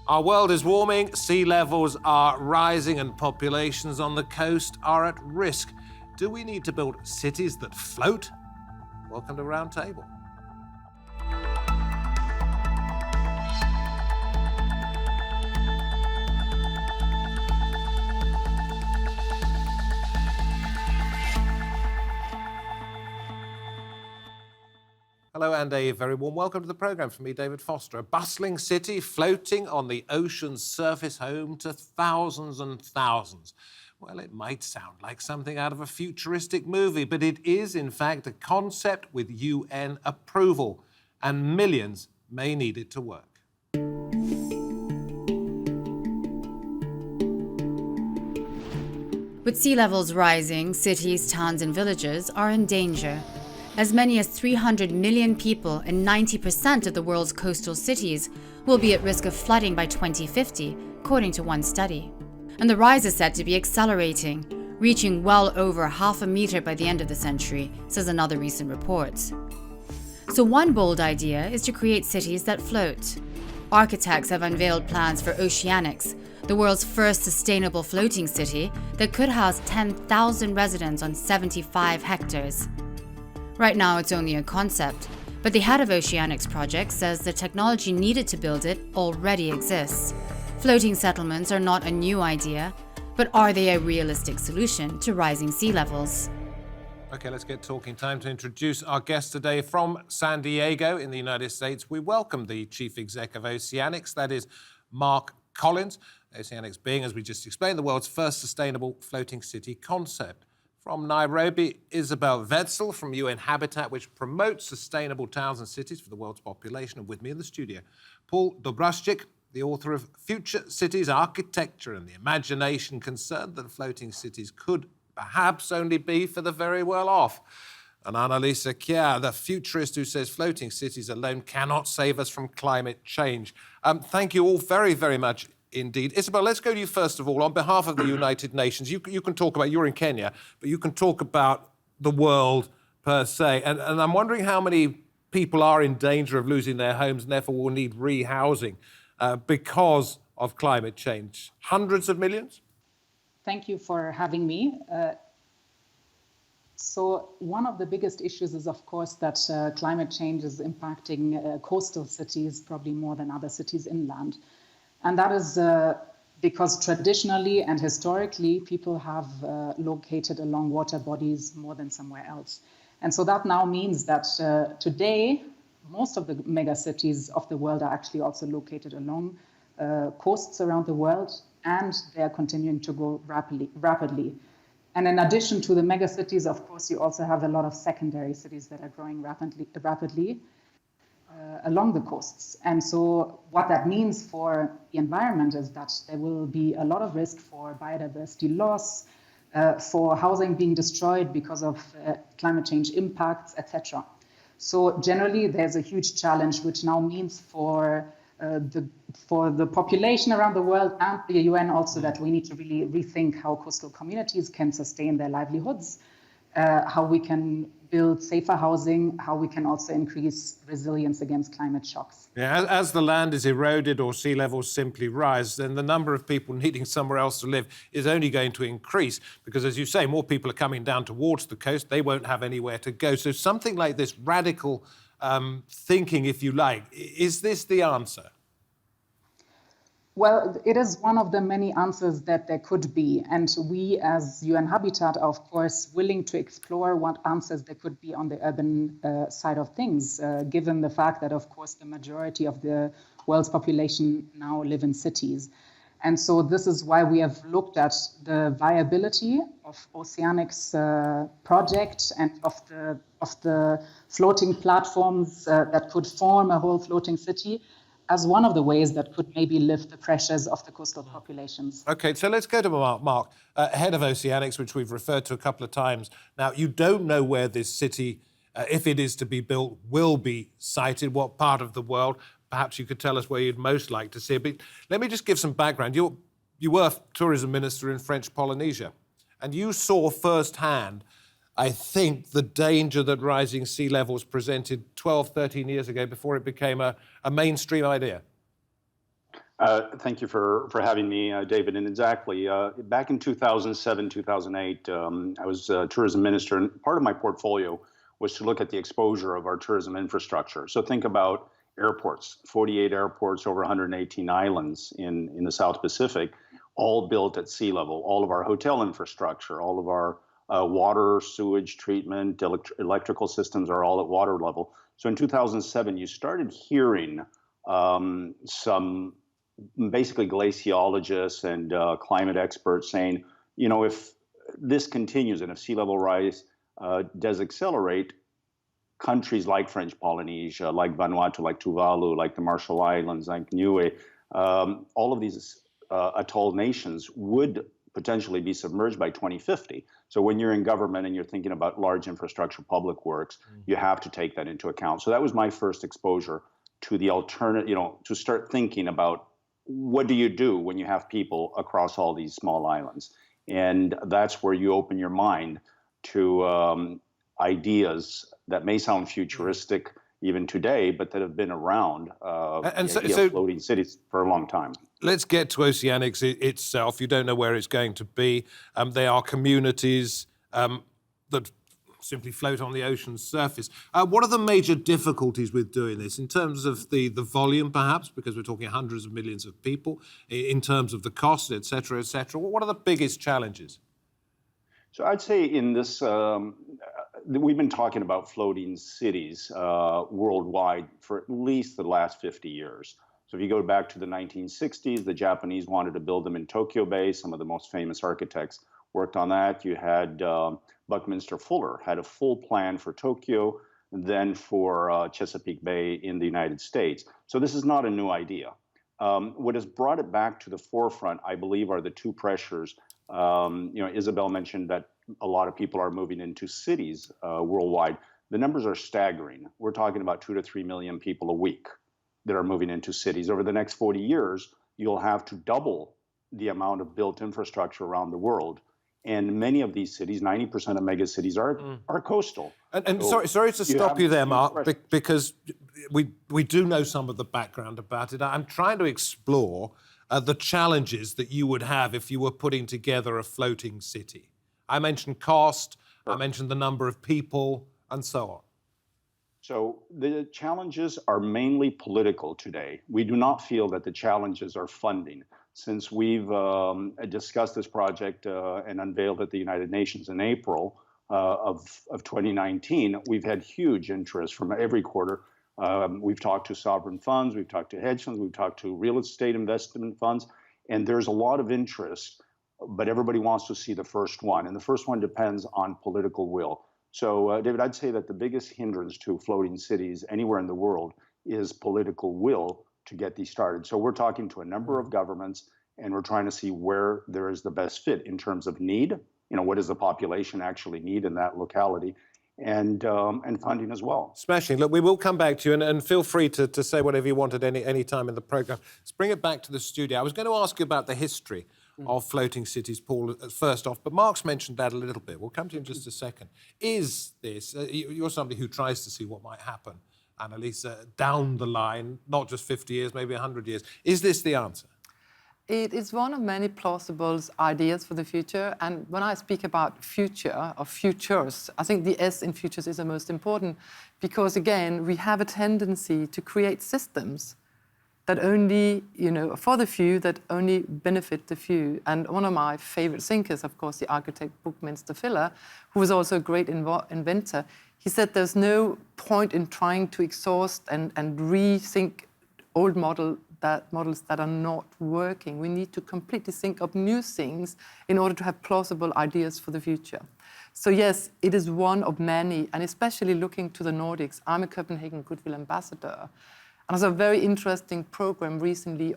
Our world is warming, sea levels are rising, and populations on the coast are at risk. Do we need to build cities that float? Welcome to Roundtable. Hello and a very warm welcome to the programme from me, David Foster. A bustling city floating on the ocean's surface, home to thousands and thousands. Well, it might sound like something out of a futuristic movie, but it is, in fact, a concept with UN approval, and millions may need it to work. With sea levels rising, cities, towns and villages are in danger. As many as 300 million people in 90% of the world's coastal cities will be at risk of flooding by 2050, according to one study. And the rise is said to be accelerating, reaching well over half a meter by the end of the century, says another recent report. So one bold idea is to create cities that float. Architects have unveiled plans for Oceanics, the world's first sustainable floating city that could house 10,000 residents on 75 hectares. Right now, it's only a concept, but the head of Oceanics project says the technology needed to build it already exists. Floating settlements are not a new idea, but are they a realistic solution to rising sea levels? Okay, let's get talking. Time to introduce our guest today from San Diego in the United States. We welcome the chief exec of OCEANIX, that is Marc Collins. OCEANIX being, as we just explained, the world's first sustainable floating city concept. From Nairobi, Isabel Wetzel from UN Habitat, which promotes sustainable towns and cities for the world's population. And with me in the studio, Paul Dobraszczyk, the author of Future Cities, Architecture and the Imagination, concerned that floating cities could perhaps only be for the very well off. And analysing Kjae, the futurist who says floating cities alone cannot save us from climate change. Thank you all very, very much indeed. Isabel, let's go to you first of all. On behalf of the United Nations, you can talk about, you're in Kenya, but you can talk about the world per se. And I'm wondering how many people are in danger of losing their homes and therefore will need rehousing because of climate change. Hundreds of millions? Thank you for having me. So one of the biggest issues is, of course, that climate change is impacting coastal cities probably more than other cities inland. And that is because traditionally and historically, people have located along water bodies more than somewhere else. And so that now means that today, most of the mega cities of the world are actually also located along coasts around the world, and they are continuing to grow rapidly. And in addition to the mega cities, of course, you also have a lot of secondary cities that are growing rapidly along the coasts. And so what that means for the environment is that there will be a lot of risk for biodiversity loss, for housing being destroyed because of climate change impacts, etc. So generally, there's a huge challenge, which now means for the population around the world and the UN also that we need to really rethink how coastal communities can sustain their livelihoods, how we can build safer housing, how we can also increase resilience against climate shocks. Yeah, as the land is eroded or sea levels simply rise, then the number of people needing somewhere else to live is only going to increase because, as you say, more people are coming down towards the coast. They won't have anywhere to go. So something like this radical thinking, if you like, is this the answer? Well, it is one of the many answers that there could be. And we as UN Habitat are, of course, willing to explore what answers there could be on the urban side of things, given the fact that, of course, the majority of the world's population now live in cities. And so this is why we have looked at the viability of OCEANIX project and of the floating platforms that could form a whole floating city as one of the ways that could maybe lift the pressures of the coastal populations. Okay, so let's go to Marc, head of OCEANIX, which we've referred to a couple of times. Now, you don't know where this city, if it is to be built, will be sited, what part of the world. Perhaps you could tell us where you'd most like to see it. But let me just give some background. You were tourism minister in French Polynesia, and you saw firsthand, I think, the danger that rising sea levels presented 12, 13 years ago before it became a mainstream idea. Thank you for having me, David. And exactly, back in 2007, 2008, I was a tourism minister, and part of my portfolio was to look at the exposure of our tourism infrastructure. So think about airports, 48 airports, over 118 islands in the South Pacific, all built at sea level. All of our hotel infrastructure, all of our water, sewage treatment, electrical systems are all at water level. So in 2007, you started hearing some basically glaciologists and climate experts saying, you know, if this continues and if sea level rise does accelerate, countries like French Polynesia, like Vanuatu, like Tuvalu, like the Marshall Islands, like Niue, all of these atoll nations would potentially be submerged by 2050. So when you're in government and you're thinking about large infrastructure, public works, you have to take that into account. So that was my first exposure to the alternate, you know, to start thinking about what do you do when you have people across all these small islands? And that's where you open your mind to ideas that may sound futuristic even today, but that have been around so floating cities for a long time. Let's get to Oceanics itself. You don't know where it's going to be. They are communities that simply float on the ocean's surface. What are the major difficulties with doing this in terms of the volume, perhaps, because we're talking hundreds of millions of people, in terms of the cost, et cetera, et cetera? What are the biggest challenges? So I'd say in this, we've been talking about floating cities worldwide for at least the last 50 years. So if you go back to the 1960s, the Japanese wanted to build them in Tokyo Bay. Some of the most famous architects worked on that. You had Buckminster Fuller had a full plan for Tokyo, then for Chesapeake Bay in the United States. So this is not a new idea. What has brought it back to the forefront, I believe, are the two pressures. Isabel mentioned that a lot of people are moving into cities worldwide. The numbers are staggering. We're talking about 2 to 3 million people a week that are moving into cities. Over the next 40 years, you'll have to double the amount of built infrastructure around the world. And many of these cities, 90% of megacities are coastal. And so sorry to stop you there, Marc, because we do know some of the background about it. I'm trying to explore the challenges that you would have if you were putting together a floating city. I mentioned cost, I mentioned the number of people, and so on. So the challenges are mainly political today. We do not feel that the challenges are funding. Since we've discussed this project and unveiled at the United Nations in April of 2019, we've had huge interest from every quarter. We've talked to sovereign funds, we've talked to hedge funds, we've talked to real estate investment funds, and there's a lot of interest, but everybody wants to see the first one. And the first one depends on political will. So, David, I'd say that the biggest hindrance to floating cities anywhere in the world is political will to get these started. So we're talking to a number of governments, and we're trying to see where there is the best fit in terms of need. You know, what does the population actually need in that locality? And funding as well. Smashing. Look, we will come back to you, and feel free to say whatever you want at any time in the programme. Let's bring it back to the studio. I was going to ask you about the history of floating cities, Paul, first off, but Marc's mentioned that a little bit. We'll come to you in just a second. Is this, you're somebody who tries to see what might happen, Annalise, down the line, not just 50 years, maybe 100 years. Is this the answer? It is one of many plausible ideas for the future. And when I speak about future or futures, I think the S in futures is the most important because, again, we have a tendency to create systems that only, for the few, that only benefit the few. And one of my favorite thinkers, of course, the architect Buckminster Fuller, who was also a great inventor, he said there's no point in trying to exhaust and rethink old models that are not working. We need to completely think of new things in order to have plausible ideas for the future. So yes, it is one of many, and especially looking to the Nordics. I'm a Copenhagen Goodwill Ambassador, and there's a very interesting program recently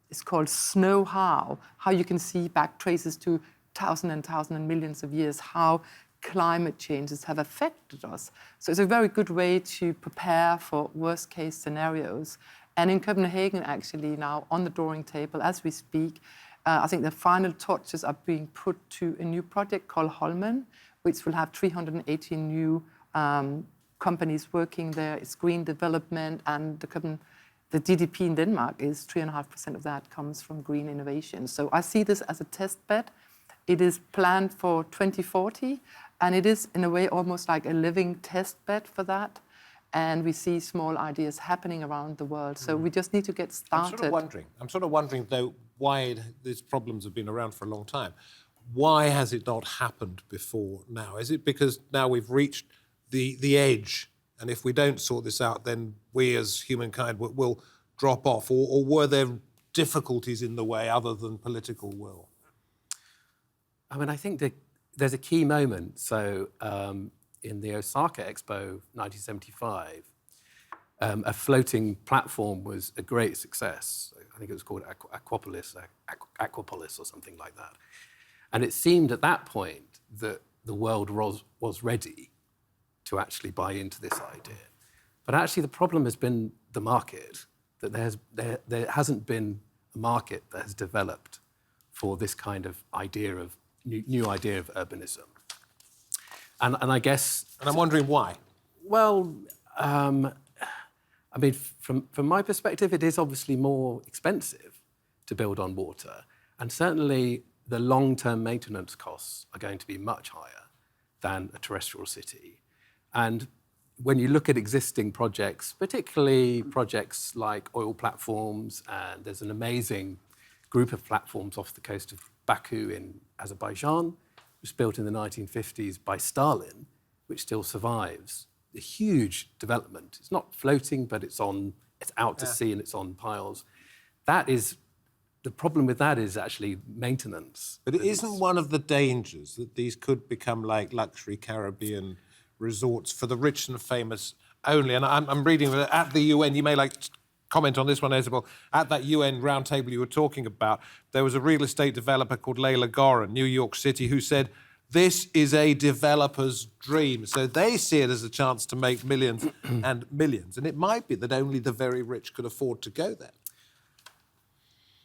it's called Snow How you can see back traces to thousands and millions of years, how climate changes have affected us. So it's a very good way to prepare for worst case scenarios. And in Copenhagen, actually, now on the drawing table as we speak, I think the final touches are being put to a new project called Holmen, which will have 380 new companies working there. It's green development, and the The GDP in Denmark is 3.5% of that comes from green innovation. So I see this as a test bed. It is planned for 2040, and it is in a way almost like a living test bed for that. And we see small ideas happening around the world. So we just need to get started. I'm sort of wondering though, why these problems have been around for a long time. Why has it not happened before now? Is it because now we've reached the edge, and if we don't sort this out, then we as humankind will drop off? Or were there difficulties in the way other than political will? I mean, I think there's a key moment. So in the Osaka Expo 1975, a floating platform was a great success. I think it was called Aquapolis or something like that. And it seemed at that point that the world was ready to actually buy into this idea. But actually the problem has been the market, that there hasn't been a market that has developed for this kind of idea of new idea of urbanism. And I guess... And I'm wondering why. Well, I mean, from my perspective, it is obviously more expensive to build on water. And certainly the long-term maintenance costs are going to be much higher than a terrestrial city. And when you look at existing projects, particularly projects like oil platforms, and there's an amazing group of platforms off the coast of Baku in Azerbaijan, was built in the 1950s by Stalin, which still survives. A huge development. It's not floating, but it's out to sea and it's on piles. The problem with that is actually maintenance. But it isn't one of the dangers that these could become like luxury Caribbean resorts for the rich and famous only? And I'm reading that at the UN, you may like to comment on this one, Isabel. At that UN roundtable you were talking about, there was a real estate developer called Leila Goran, New York City, who said, this is a developer's dream. So they see it as a chance to make millions and millions. And it might be that only the very rich could afford to go there.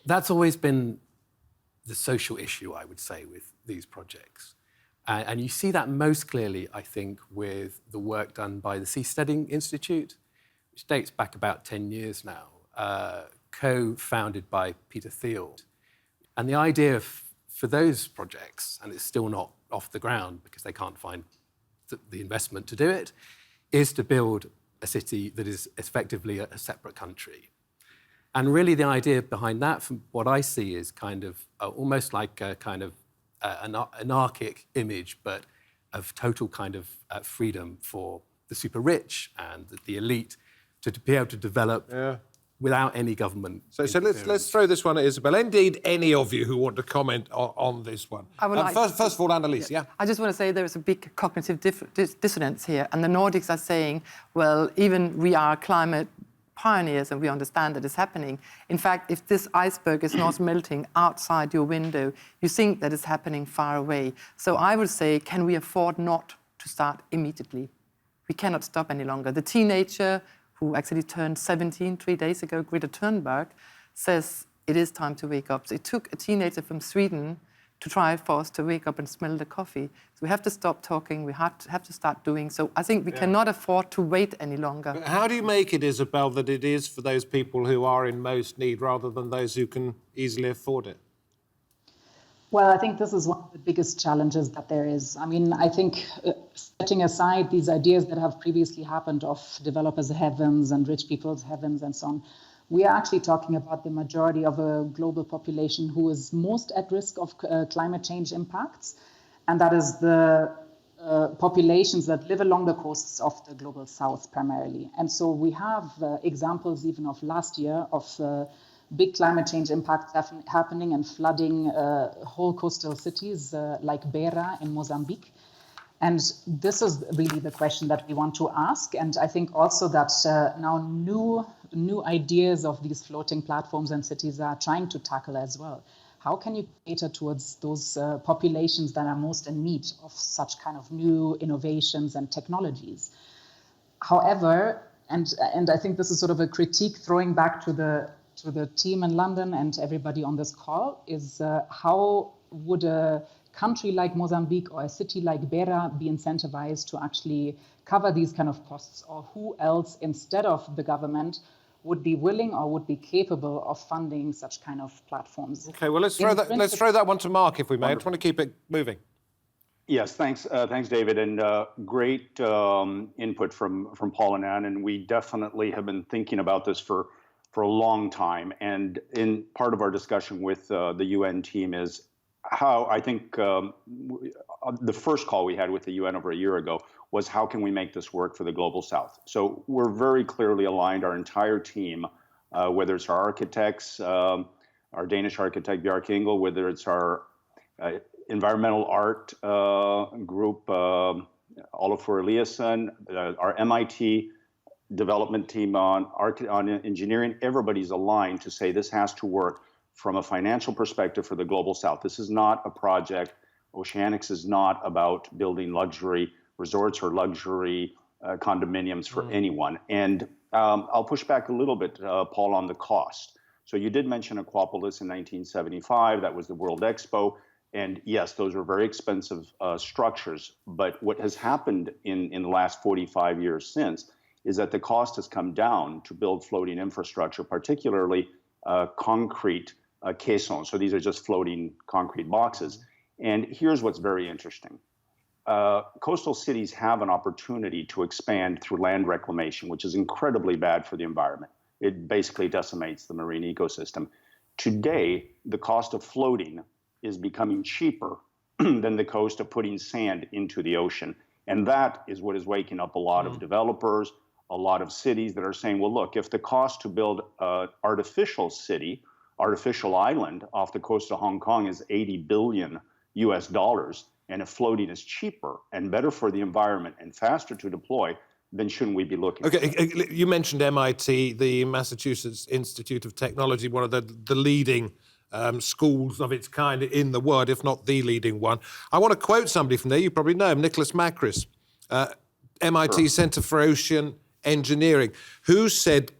That's always been the social issue, I would say, with these projects. And you see that most clearly, I think, with the work done by the Seasteading Institute, which dates back about 10 years now, co-founded by Peter Thiel. And the idea for those projects, and it's still not off the ground because they can't find the investment to do it, is to build a city that is effectively a separate country. And really the idea behind that, from what I see, is kind of almost like a kind of an anarchic image, but of total kind of freedom for the super rich and the elite to be able to develop without any government. So let's throw this one at Isabel. Indeed, any of you who want to comment on this one. First of all, Annalise, yeah? I just want to say there is a big cognitive dissonance here, and the Nordics are saying, well, even we are climate pioneers and we understand that it's happening. In fact, if this iceberg is not melting outside your window, you think that it's happening far away. So I would say, can we afford not to start immediately? We cannot stop any longer. The teenager who actually turned 17 3 days ago, Greta Thunberg, says it is time to wake up. So it took a teenager from Sweden to try for us to wake up and smell the coffee. So we have to stop talking, we have to start doing. So I think we cannot afford to wait any longer. But how do you make it, Isabel, that it is for those people who are in most need rather than those who can easily afford it? Well, I think this is one of the biggest challenges that there is. I mean, I think setting aside these ideas that have previously happened of developers' heavens and rich people's heavens and so on, we are actually talking about the majority of a global population who is most at risk of climate change impacts, and that is the populations that live along the coasts of the global south primarily. And so we have examples even of last year of big climate change impacts happening and flooding whole coastal cities like Beira in Mozambique. And this is really the question that we want to ask. And I think also that now new ideas of these floating platforms and cities are trying to tackle as well. How can you cater towards those populations that are most in need of such kind of new innovations and technologies? However, and I think this is sort of a critique throwing back to the team in London and everybody on this call, is how would a country like Mozambique or a city like Beira be incentivized to actually cover these kind of costs, or who else instead of the government would be willing or would be capable of funding such kind of platforms. Okay, well, let's throw that one to Mark, if we may. Wonderful. I just want to keep it moving. Yes, thanks, David, and great input from Paul and Anne. And we definitely have been thinking about this for a long time. And in part of our discussion with the UN team is how I think the first call we had with the UN over a year ago was how can we make this work for the global South? So we're very clearly aligned, our entire team, whether it's our architects, our Danish architect Bjarke Ingel, whether it's our environmental art group, Olafur Eliasson, our MIT development team on engineering, everybody's aligned to say this has to work from a financial perspective for the global South. This is not a project. Oceanics is not about building luxury resorts or luxury condominiums for anyone. And I'll push back a little bit, Paul, on the cost. So you did mention Aquapolis in 1975. That was the World Expo. And yes, those were very expensive structures. But what has happened in the last 45 years since is that the cost has come down to build floating infrastructure, particularly concrete caissons. So these are just floating concrete boxes. And here's what's very interesting. Coastal cities have an opportunity to expand through land reclamation, which is incredibly bad for the environment. It basically decimates the marine ecosystem. Today, the cost of floating is becoming cheaper than the cost of putting sand into the ocean. And that is what is waking up a lot of developers, a lot of cities that are saying, well, look, if the cost to build an artificial city, artificial island off the coast of Hong Kong is $80 billion US, and if floating is cheaper and better for the environment and faster to deploy, then shouldn't we be looking? Okay, you mentioned MIT, the Massachusetts Institute of Technology, one of the leading schools of its kind in the world, if not the leading one. I want to quote somebody from there. You probably know him, Nicholas Macris, MIT Center for Ocean Engineering, who said,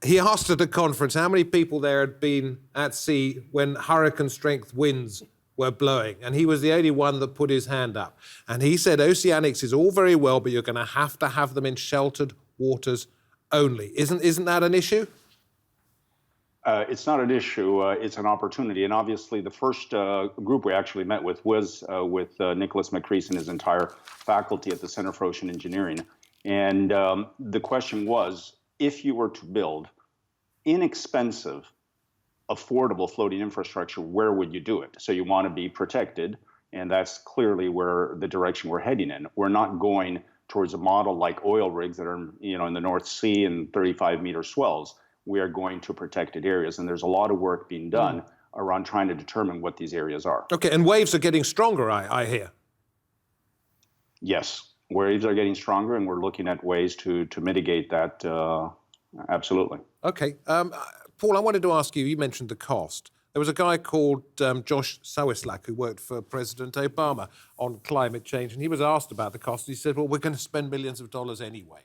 he asked at a conference how many people there had been at sea when hurricane-strength winds were blowing, and he was the only one that put his hand up. And he said, Oceanics is all very well, but you're going to have them in sheltered waters only. Isn't that an issue? It's not an issue. It's an opportunity. And obviously, the first group we actually met with was with Nicholas Macris and his entire faculty at the Center for Ocean Engineering. And the question was, if you were to build inexpensive, affordable floating infrastructure, where would you do it? So you want to be protected, and that's clearly where the direction we're heading in. We're not going towards a model like oil rigs that are, in the North Sea and 35-meter swells. We are going to protected areas, and there's a lot of work being done around trying to determine what these areas are. Okay, and waves are getting stronger, I hear. Yes, waves are getting stronger, and we're looking at ways to mitigate that. Absolutely. Okay. Paul, I wanted to ask you, you mentioned the cost. There was a guy called Josh Sawislak who worked for President Obama on climate change, and he was asked about the cost. He said, well, we're going to spend millions of dollars anyway.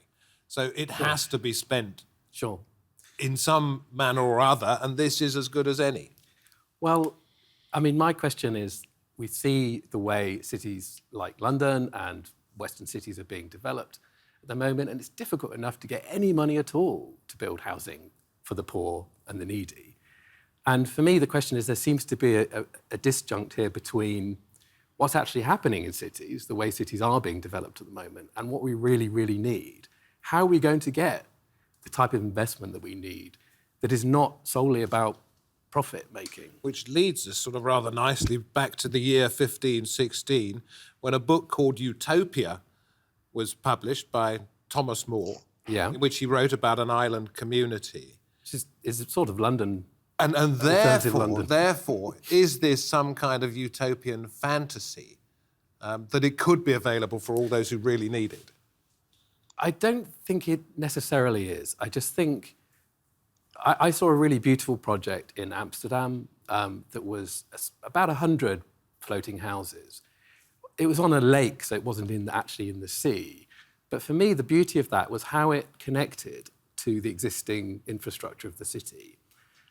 So it has to be spent in some manner or other, and this is as good as any. Well, I mean, my question is, we see the way cities like London and Western cities are being developed at the moment, and it's difficult enough to get any money at all to build housing for the poor and the needy. And for me, the question is, there seems to be a disjunct here between what's actually happening in cities, the way cities are being developed at the moment, and what we really, really need. How are we going to get the type of investment that we need that is not solely about profit making? Which leads us sort of rather nicely back to the year 1516, when a book called Utopia was published by Thomas More, in which he wrote about an island community. Is it sort of London? And therefore, is this some kind of utopian fantasy that it could be available for all those who really need it? I don't think it necessarily is. I just think I saw a really beautiful project in Amsterdam that was about 100 floating houses. It was on a lake, so it wasn't actually in the sea. But for me, the beauty of that was how it connected to the existing infrastructure of the city,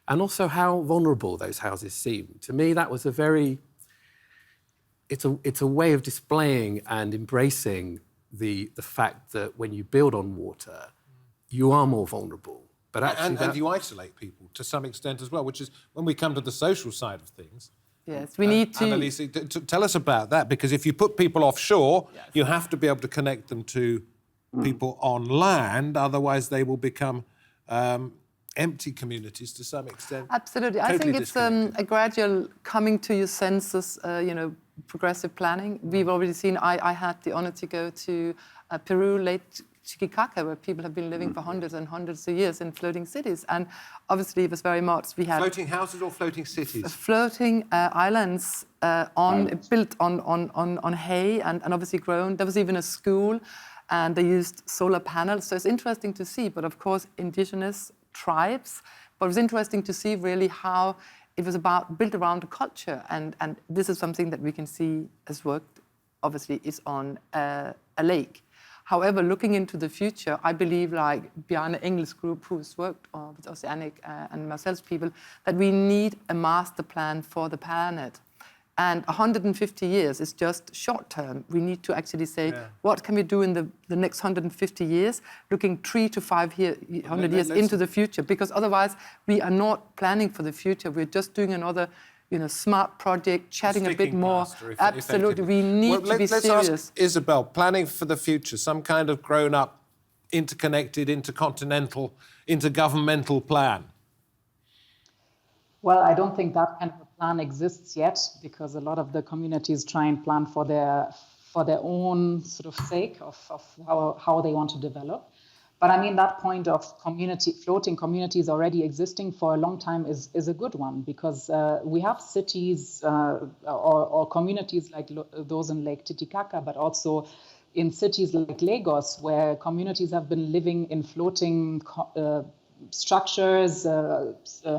and also how vulnerable those houses seemed. To me, that was it's a way of displaying and embracing the fact that when you build on water, you are more vulnerable But actually, and you isolate people to some extent as well, which is when we come to the social side of things. Yes, we need to... Annalise, tell us about that, because if you put people offshore, Yes. you have to be able to connect them to people on land, otherwise they will become empty communities to some extent. Absolutely. I Totally think it's disconnected. a gradual coming to your senses, progressive planning. We've already seen, I had the honor to go to Peru, Lake Titicaca, where people have been living for hundreds and hundreds of years in floating cities. And obviously it was very much, we had... Floating houses or floating cities? Floating islands built on hay and obviously grown. There was even a school, and they used solar panels. So it's interesting to see, but of course, indigenous tribes. But it was interesting to see really how it was built around a culture. And this is something that we can see has worked, obviously, is on a lake. However, looking into the future, I believe, like Bjarne Engel's group, who's worked with Oceanic and Marcel's people, that we need a master plan for the planet. And 150 years is just short term. We need to actually say, what can we do in the next 150 years, looking 3 to 500 years into the future? Because otherwise, we are not planning for the future. We're just doing another smart project, chatting a bit more. Absolutely, we need to be serious. Let's ask Isabel, planning for the future, some kind of grown-up, interconnected, intercontinental, intergovernmental plan. Well, I don't think that kind of a plan exists yet, because a lot of the communities try and plan for their own sort of sake of how they want to develop. But I mean, that point of floating communities already existing for a long time is a good one, because we have cities or communities like those in Lake Titicaca, but also in cities like Lagos, where communities have been living in floating structures,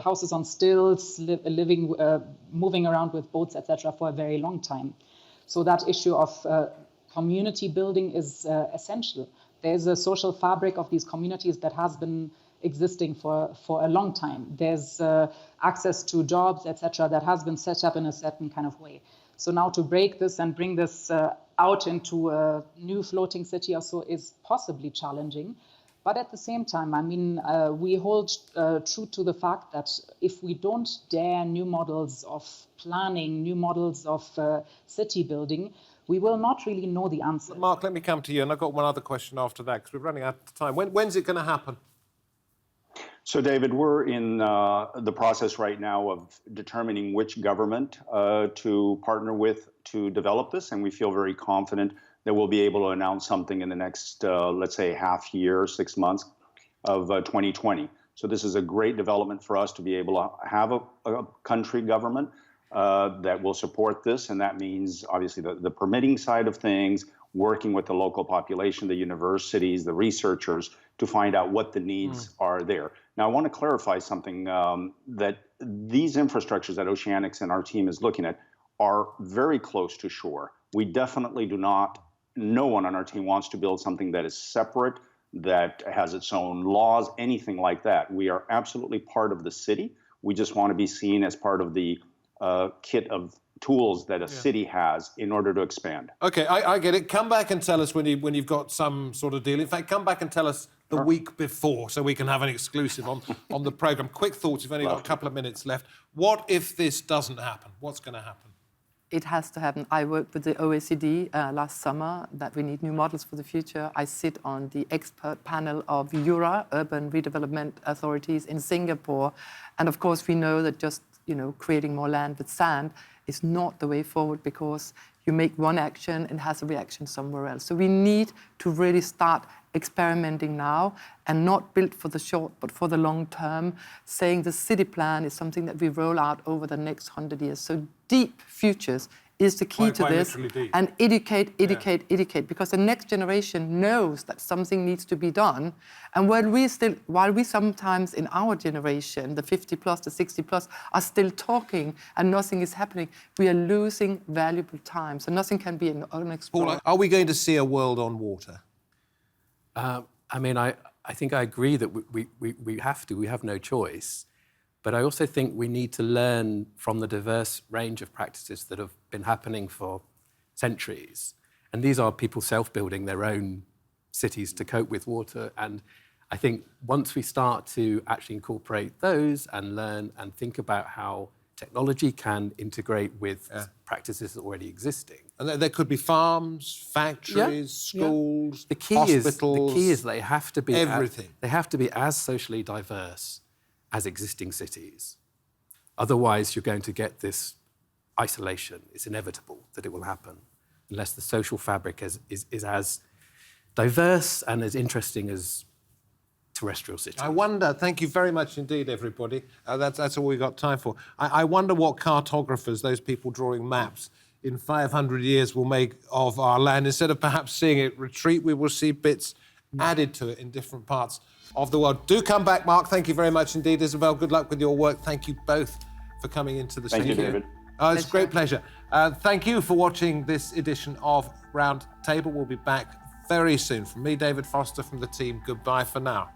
houses on stilts, moving around with boats, etc., for a very long time. So that issue of community building is essential. There's a social fabric of these communities that has been existing for a long time. There's access to jobs, etc., that has been set up in a certain kind of way. So now to break this and bring this out into a new floating city or so is possibly challenging. But at the same time, I mean, we hold true to the fact that if we don't dare new models of planning, new models of city building, we will not really know the answer. Marc, let me come to you, and I've got one other question after that, because we're running out of time. When's it going to happen? So, David, we're in the process right now of determining which government to partner with to develop this, and we feel very confident that we'll be able to announce something in the next, let's say, half year, 6 months of 2020. So this is a great development for us to be able to have a country government that will support this, and that means obviously the permitting side of things, working with the local population, the universities, the researchers, to find out what the needs are there. Now, I want to clarify something, that these infrastructures that Oceanics and our team is looking at are very close to shore. We definitely do not, no one on our team wants to build something that is separate, that has its own laws, anything like that. We are absolutely part of the city. We just want to be seen as part of the kit of tools that a city has in order to expand. Okay, I get it. Come back and tell us when you've got some sort of deal. In fact, come back and tell us the week before, so we can have an exclusive on the programme. Quick thoughts, you've only got a couple of minutes left. What if this doesn't happen? What's going to happen? It has to happen. I worked with the OECD last summer that we need new models for the future. I sit on the expert panel of URA, Urban Redevelopment Authorities in Singapore. And of course, we know that just creating more land with sand is not the way forward, because you make one action and has a reaction somewhere else. So we need to really start experimenting now and not build for the short but for the long term, saying the city plan is something that we roll out over the next 100 years. So deep futures is the key to this, and educate, because the next generation knows that something needs to be done. And while we sometimes in our generation, the 50 plus, the 60 plus, are still talking and nothing is happening, we are losing valuable time. So nothing can be unexplored. Paul, are we going to see a world on water? I mean, I think I agree that we have to. We have no choice. But I also think we need to learn from the diverse range of practices that have been happening for centuries. And these are people self-building their own cities to cope with water. And I think once we start to actually incorporate those and learn and think about how technology can integrate with practices that are already existing. And there could be farms, factories, schools, The key hospitals. is they have to be everything. They have to be as socially diverse as existing cities. Otherwise, you're going to get this isolation. It's inevitable that it will happen unless the social fabric is as diverse and as interesting as terrestrial cities. I wonder, thank you very much indeed, everybody. That's all we've got time for. I wonder what cartographers, those people drawing maps, in 500 years will make of our land. Instead of perhaps seeing it retreat, we will see bits added to it in different parts of the world. Do come back, Marc. Thank you very much indeed. Isabel, good luck with your work. Thank you both for coming into the studio. Thank you, David. It's a great pleasure. Thank you for watching this edition of Roundtable. We'll be back very soon. From me, David Foster, from the team, goodbye for now.